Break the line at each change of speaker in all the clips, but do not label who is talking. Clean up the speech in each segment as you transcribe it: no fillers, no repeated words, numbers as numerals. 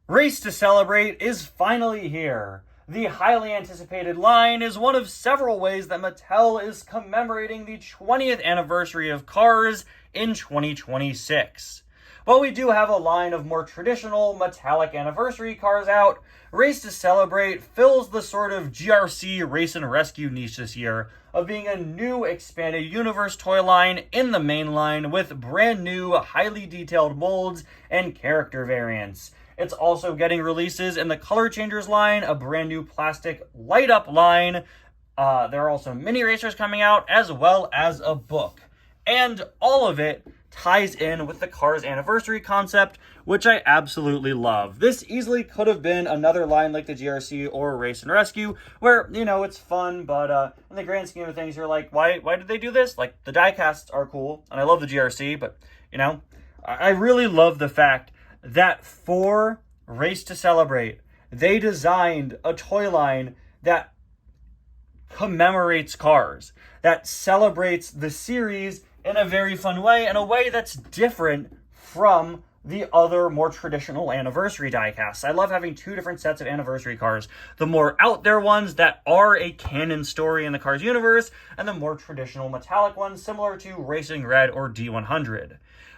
Race to Celebrate is finally here. The highly anticipated line is one of several ways that Mattel is commemorating the 20th anniversary of Cars in 2026. While we do have a line of more traditional metallic anniversary cars out, Race to Celebrate fills the sort of GRC race and rescue niche this year of being a new expanded universe toy line in the main line with brand new, highly detailed molds and character variants. It's also getting releases in the Color Changers line, a brand new plastic light up line. There are also mini racers coming out, as well as a book. And all of it ties in with the Cars anniversary concept, which I absolutely love. This easily could have been another line like the GRC or Race and Rescue, where, it's fun, but in the grand scheme of things, you're like, why did they do this? Like, the diecasts are cool, and I love the GRC, but, I really love the fact that for Race to Celebrate, they designed a toy line that commemorates Cars, that celebrates the series in a very fun way, in a way that's different from the other more traditional anniversary diecasts. I love having two different sets of anniversary cars. The more out there ones that are a canon story in the Cars universe, and the more traditional metallic ones similar to Racing Red or D100.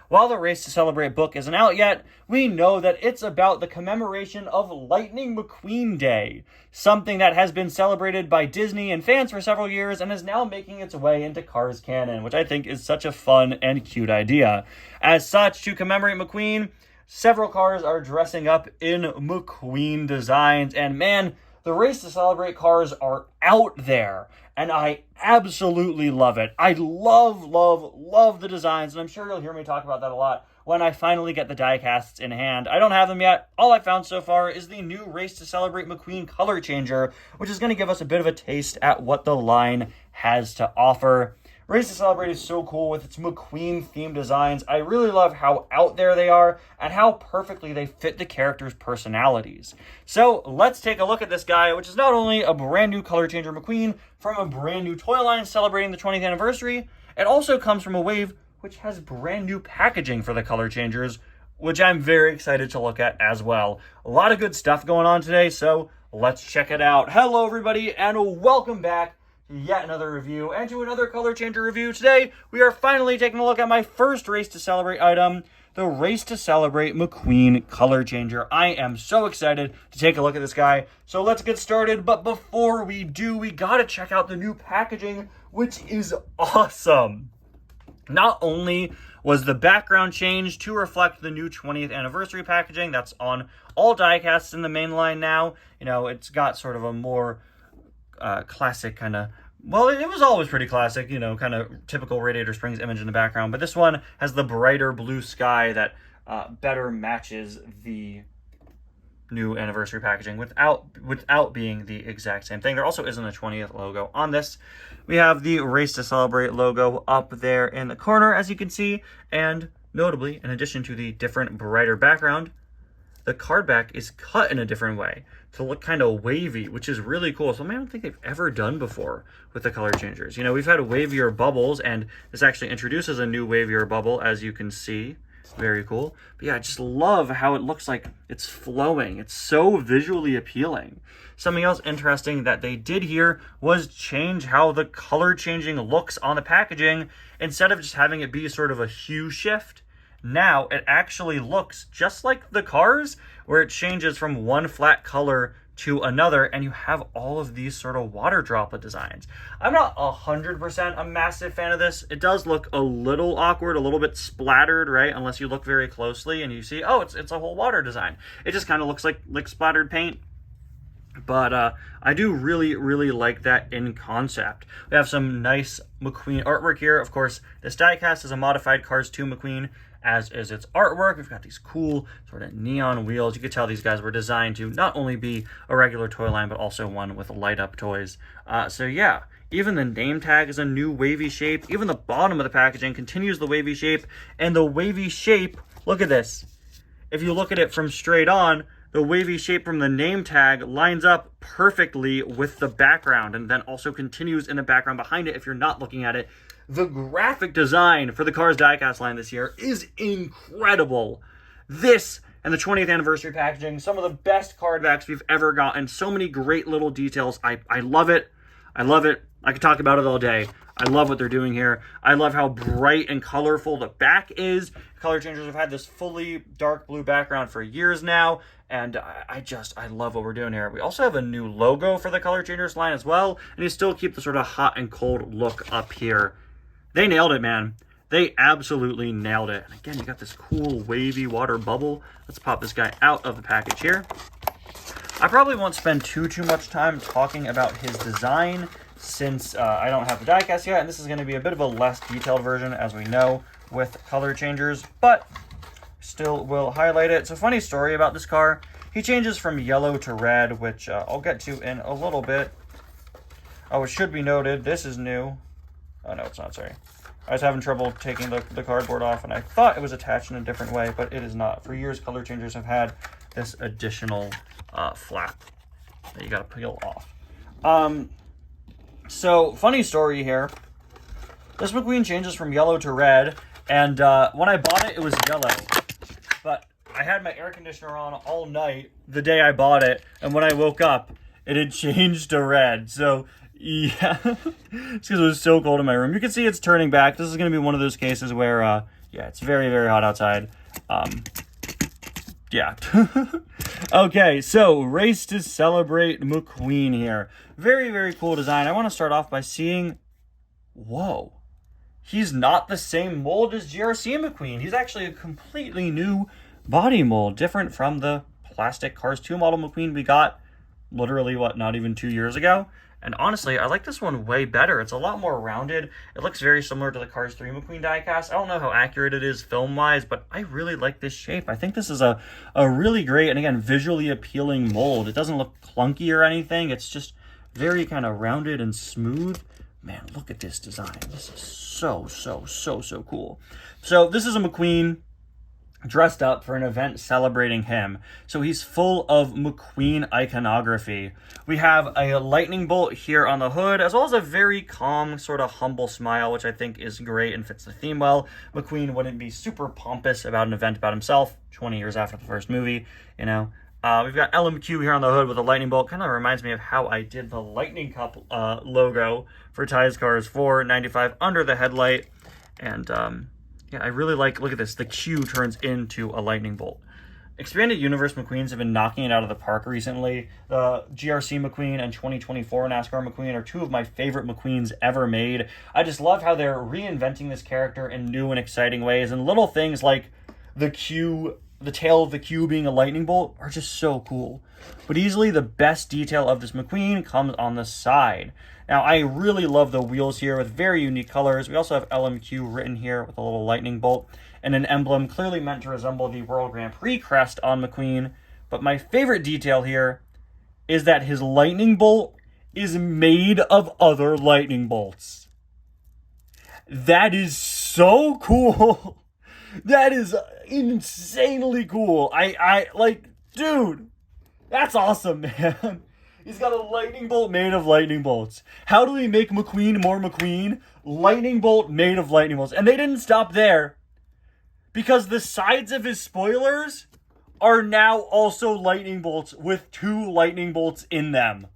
While the Race to Celebrate book isn't out yet, we know that it's about the commemoration of Lightning McQueen Day, something that has been celebrated by Disney and fans for several years and is now making its way into Cars canon, which I think is such a fun and cute idea. As such, to commemorate McQueen, several cars are dressing up in McQueen designs, and man, the Race to Celebrate cars are out there, and I absolutely love it. I love the designs, and I'm sure you'll hear me talk about that a lot when I finally get the diecasts in hand. I don't have them yet. All I've found so far is the new Race to Celebrate McQueen Color Changer, which is going to give us a bit of a taste at what the line has to offer. Race to Celebrate is so cool with its McQueen-themed designs. I really love how out there they are and how perfectly they fit the characters' personalities. So let's take a look at this guy, which is not only a brand new color changer McQueen from a brand new toy line celebrating the 20th anniversary, it also comes from a wave which has brand new packaging for the color changers, which I'm very excited to look at as well. A lot of good stuff going on today, so let's check it out. Hello, everybody, and welcome back to yet another review and to another color changer review. Today, we are finally taking a look at my first Race to Celebrate item, the Race to Celebrate McQueen Color Changer. I am so excited to take a look at this guy. So let's get started. But before we do, we gotta check out the new packaging, which is awesome. Not only was the background changed to reflect the new 20th anniversary packaging that's on all diecasts in the main line now. It's got sort of a more classic kind of, well, it was always pretty classic, kind of typical Radiator Springs image in the background, but this one has the brighter blue sky that better matches the new anniversary packaging without being the exact same thing. There also isn't a 20th logo on this. We have the Race to Celebrate logo up there in the corner, as you can see, and notably, in addition to the different brighter background, the card back is cut in a different way to look kind of wavy, which is really cool. Something I don't think they've ever done before with the color changers. We've had wavier bubbles, and this actually introduces a new wavier bubble, as you can see. Very cool. But yeah, I just love how it looks like it's flowing. It's so visually appealing. Something else interesting that they did here was change how the color changing looks on the packaging. Instead of just having it be sort of a hue shift, now it actually looks just like the cars, where it changes from one flat color to another, and you have all of these sort of water droplet designs. I'm not 100% a massive fan of this. It does look a little awkward, a little bit splattered, right? Unless you look very closely and you see, oh, it's a whole water design. It just kind of looks like splattered paint. But I do really like that in concept. We have some nice McQueen artwork here. Of course, this diecast is a modified Cars 2 McQueen, as is its artwork. We've got these cool sort of neon wheels. You could tell these guys were designed to not only be a regular toy line, but also one with light up toys. So yeah, even the name tag is a new wavy shape. Even the bottom of the packaging continues the wavy shape. And the wavy shape, look at this. If you look at it from straight on, the wavy shape from the name tag lines up perfectly with the background and then also continues in the background behind it if you're not looking at it. The graphic design for the Cars diecast line this year is incredible. This And the 20th anniversary packaging, some of the best card backs we've ever gotten. So many great little details. I love it. I love it. I could talk about it all day. I love what they're doing here. I love how bright and colorful the back is. Color Changers have had this fully dark blue background for years now, and I love what we're doing here. We also have a new logo for the Color Changers line as well, and you still keep the sort of hot and cold look up here. They nailed it, man. They absolutely nailed it. And again, you got this cool wavy water bubble. Let's pop this guy out of the package here. I probably won't spend too much time talking about his design since I don't have the diecast yet, and this is going to be a bit of a less detailed version, as we know, with Color Changers, but still will highlight it. So, funny story about this car. He changes from yellow to red, which I'll get to in a little bit. Oh, it should be noted, this is new. Oh, no, it's not, sorry. I was having trouble taking the cardboard off, and I thought it was attached in a different way, but it is not. For years, Color Changers have had this additional flap that you got to peel off. So, funny story here. This McQueen changes from yellow to red, and when I bought it, it was yellow. But I had my air conditioner on all night the day I bought it, and when I woke up, it had changed to red. So, yeah, it's because it was so cold in my room. You can see it's turning back. This is going to be one of those cases where, yeah, it's very, very hot outside. Yeah. Okay, so Race to Celebrate McQueen here. Very, very cool design. I want to start off by seeing, whoa, he's not the same mold as GRC McQueen. He's actually a completely new body mold, different from the plastic Cars 2 model McQueen we got literally, not even 2 years ago. And honestly, I like this one way better. It's a lot more rounded. It looks very similar to the Cars 3 McQueen diecast. I don't know how accurate it is film-wise, but I really like this shape. I think this is a really great, and again, visually appealing mold. It doesn't look clunky or anything. It's just very kind of rounded and smooth. Man, look at this design. This is so cool. So this is a McQueen dressed up for an event celebrating him. So he's full of McQueen iconography. We have a lightning bolt here on the hood, as well as a very calm, sort of humble smile, which I think is great and fits the theme well. McQueen wouldn't be super pompous about an event about himself 20 years after the first movie, you know. We've got LMQ here on the hood with a lightning bolt. Kind of reminds me of how I did the Lightning Cup logo for Ty's Cars 495 under the headlight. And yeah, I really like, look at this, the Q turns into a lightning bolt. Expanded Universe McQueens have been knocking it out of the park recently. The GRC McQueen and 2024 NASCAR McQueen are two of my favorite McQueens ever made. I just love how they're reinventing this character in new and exciting ways, and little things like the Q, the tail of the Q being a lightning bolt are just so cool. But easily the best detail of this McQueen comes on the side. Now, I really love the wheels here with very unique colors. We also have LMQ written here with a little lightning bolt and an emblem clearly meant to resemble the World Grand Prix crest on McQueen. But my favorite detail here is that his lightning bolt is made of other lightning bolts. That is so cool. That is insanely cool. I like, dude, that's awesome, man. He's got a lightning bolt made of lightning bolts. How do we make McQueen more McQueen? Lightning bolt made of lightning bolts. And they didn't stop there, because the sides of his spoilers are now also lightning bolts with 2 lightning bolts in them.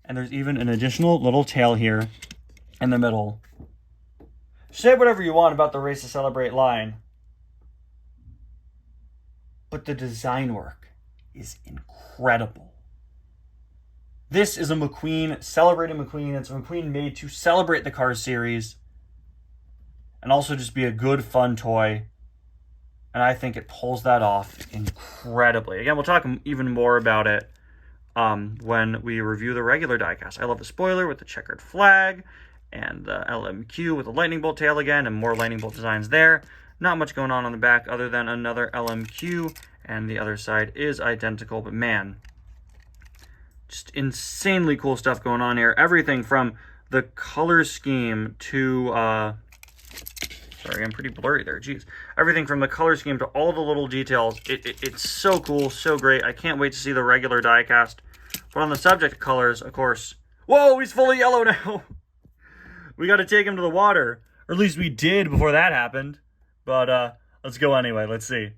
And there's even an additional little tail here in the middle. Say whatever you want about the Race to Celebrate line, but the design work is incredible. This is a McQueen celebrating McQueen. It's a McQueen made to celebrate the Cars series and also just be a good, fun toy. And I think it pulls that off incredibly. Again, we'll talk even more about it when we review the regular diecast. I love the spoiler with the checkered flag and the LMQ with the lightning bolt tail again, and more lightning bolt designs there. Not much going on the back other than another LMQ, and the other side is identical, but man, just insanely cool stuff going on here. Everything from the color scheme to, sorry, I'm pretty blurry there, jeez. Everything from the color scheme to all the little details, it's so cool, so great. I can't wait to see the regular diecast. But on the subject of colors, of course, whoa, he's fully yellow now. We got to take him to the water, or at least we did before that happened. But Let's go anyway. Let's see.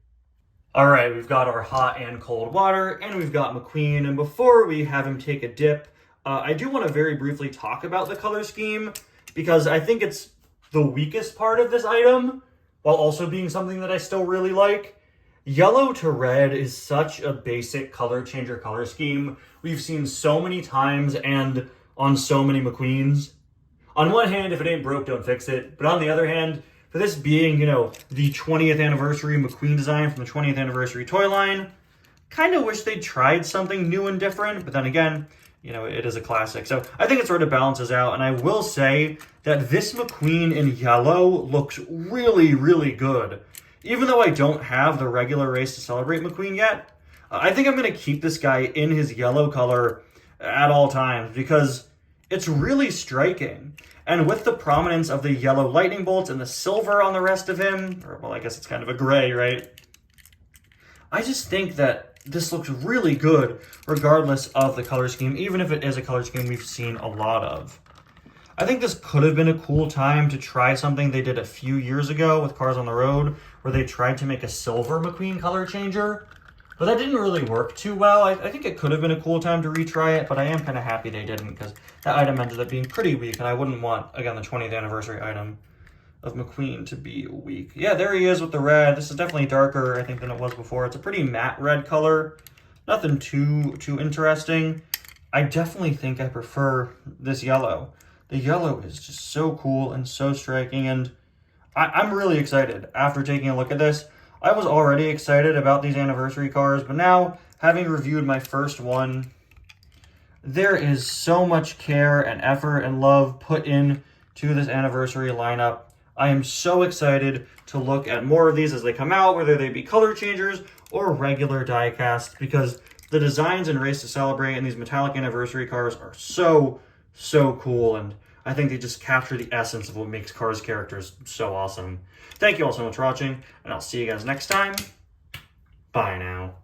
All right, we've got our hot and cold water, and we've got McQueen. And before we have him take a dip, I do want to very briefly talk about the color scheme, because I think it's the weakest part of this item, while also being something that I still really like. Yellow to red is such a basic color changer color scheme we've seen so many times and on so many McQueens. On one hand, if it ain't broke, don't fix it. But on the other hand, for this being, you know, the 20th anniversary McQueen design from the 20th anniversary toy line, kind of wish they'd tried something new and different. But then again, you know, it is a classic. So I think it sort of balances out. And I will say that this McQueen in yellow looks really, really good. Even though I don't have the regular Race to Celebrate McQueen yet, I think I'm going to keep this guy in his yellow color at all times because it's really striking. And with the prominence of the yellow lightning bolts and the silver on the rest of him, or well, I guess it's kind of a gray, right? I just think that this looks really good regardless of the color scheme, even if it is a color scheme we've seen a lot of. I think this could have been a cool time to try something they did a few years ago with Cars on the Road, where they tried to make a silver McQueen color changer. But that didn't really work too well. I think it could have been a cool time to retry it, but I am kind of happy they didn't because that item ended up being pretty weak, and I wouldn't want, again, the 20th anniversary item of McQueen to be weak. Yeah, there he is with the red. This is definitely darker, I think, than it was before. It's a pretty matte red color. Nothing too interesting. I definitely think I prefer this yellow. The yellow is just so cool and so striking, and I'm really excited after taking a look at this. I was already excited about these anniversary cars, but now, having reviewed my first one, there is so much care and effort and love put in to this anniversary lineup. I am so excited to look at more of these as they come out, whether they be color changers or regular die-cast, because the designs in Race to Celebrate and these metallic anniversary cars are so cool, and I think they just capture the essence of what makes Cars characters so awesome. Thank you all so much for watching, and I'll see you guys next time. Bye now.